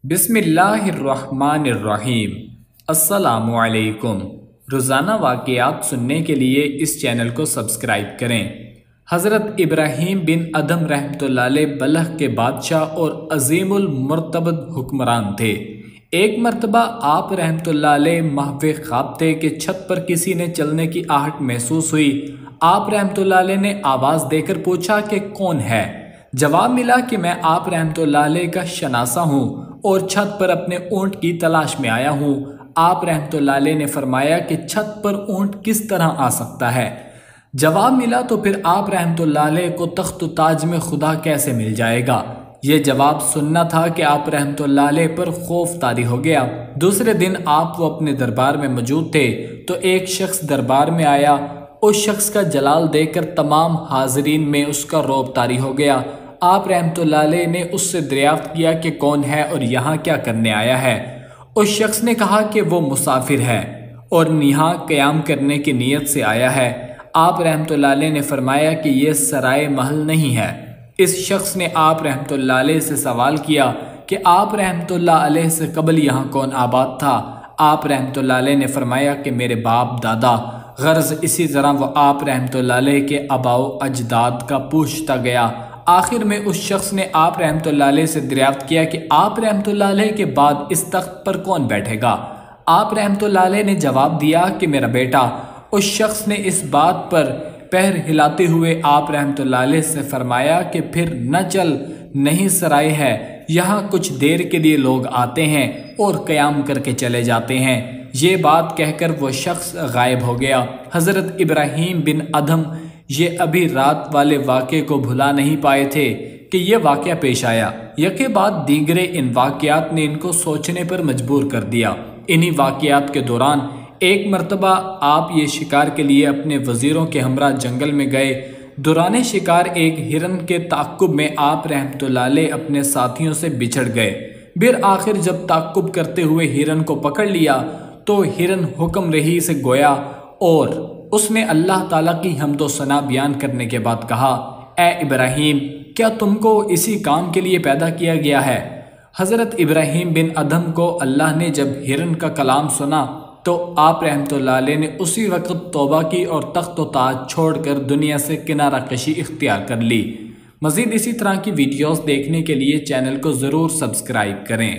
بسم اللہ الرحمن الرحیم۔ السلام علیکم۔ روزانہ واقعات سننے کے لیے اس چینل کو سبسکرائب کریں۔ حضرت ابراہیم بن ادھم رحمۃ اللہ علیہ بلخ کے بادشاہ اور عظیم المرتبت حکمران تھے۔ ایک مرتبہ آپ رحمۃ اللہ علیہ محو خواب تھے کہ چھت پر کسی نے چلنے کی آہٹ محسوس ہوئی۔ آپ رحمۃ اللہ علیہ نے آواز دے کر پوچھا کہ کون ہے؟ جواب ملا کہ میں آپ رحمۃ اللہ علیہ کا شناسہ ہوں اور چھت پر اپنے اونٹ کی تلاش میں آیا ہوں۔ آپ رحمۃ اللہ علیہ نے فرمایا کہ چھت پر اونٹ کس طرح آ سکتا ہے؟ جواب ملا تو پھر آپ رحمۃ اللہ علیہ کو تخت و تاج میں خدا کیسے مل جائے گا؟ یہ جواب سننا تھا کہ آپ رحمۃ اللہ علیہ پر خوف طاری ہو گیا۔ دوسرے دن آپ وہ اپنے دربار میں موجود تھے تو ایک شخص دربار میں آیا۔ اس شخص کا جلال دیکھ کر تمام حاضرین میں اس کا رعب طاری ہو گیا۔ آپ رحمۃ اللہ علیہ نے اس سے دریافت کیا کہ کون ہے اور یہاں کیا کرنے آیا ہے؟ اس شخص نے کہا کہ وہ مسافر ہے اور یہاں قیام کرنے کی نیت سے آیا ہے۔ آپ رحمۃ اللہ علیہ نے فرمایا کہ یہ سرائے محل نہیں ہے۔ اس شخص نے آپ رحمۃ اللہ علیہ سے سوال کیا کہ آپ رحمۃ اللہ علیہ سے قبل یہاں کون آباد تھا؟ آپ رحمۃ اللہ علیہ نے فرمایا کہ میرے باپ دادا۔ غرض اسی طرح وہ آپ رحمۃ اللہ علیہ کے آباء و اجداد کا پوچھتا گیا۔ آخر میں اس شخص نے آپ رحمۃ اللہ علیہ سے دریافت کیا کہ آپ رحمۃ اللہ علیہ کے بعد اس تخت پر کون بیٹھے گا؟ آپ رحمۃ اللہ علیہ نے جواب دیا کہ میرا بیٹا۔ اس شخص نے اس بات پر پیر ہلاتے ہوئے آپ رحمۃ اللہ علیہ سے فرمایا کہ پھر نہ چل، نہیں سرائے ہے، یہاں کچھ دیر کے لیے لوگ آتے ہیں اور قیام کر کے چلے جاتے ہیں۔ یہ بات کہہ کر وہ شخص غائب ہو گیا۔ حضرت ابراہیم بن ادھم یہ ابھی رات والے واقعے کو بھلا نہیں پائے تھے کہ یہ واقعہ پیش آیا۔ یکے بعد دیگرے ان واقعات نے ان کو سوچنے پر مجبور کر دیا۔ انہی واقعات کے دوران ایک مرتبہ آپ یہ شکار کے لیے اپنے وزیروں کے ہمراہ جنگل میں گئے۔ دوران شکار ایک ہرن کے تعاقب میں آپ رحمۃ اللہ علیہ اپنے ساتھیوں سے بچھڑ گئے۔ بالآخر جب تعاقب کرتے ہوئے ہرن کو پکڑ لیا تو ہرن حکم رہی سے گویا اور اس نے اللہ تعالیٰ کی حمد و ثنا بیان کرنے کے بعد کہا، اے ابراہیم، کیا تم کو اسی کام کے لیے پیدا کیا گیا ہے؟ حضرت ابراہیم بن ادھم کو اللہ نے جب ہرن کا کلام سنا تو آپ رحمۃ اللہ علیہ نے اسی وقت توبہ کی اور تخت و تاج چھوڑ کر دنیا سے کنارہ کشی اختیار کر لی۔ مزید اسی طرح کی ویڈیوز دیکھنے کے لیے چینل کو ضرور سبسکرائب کریں۔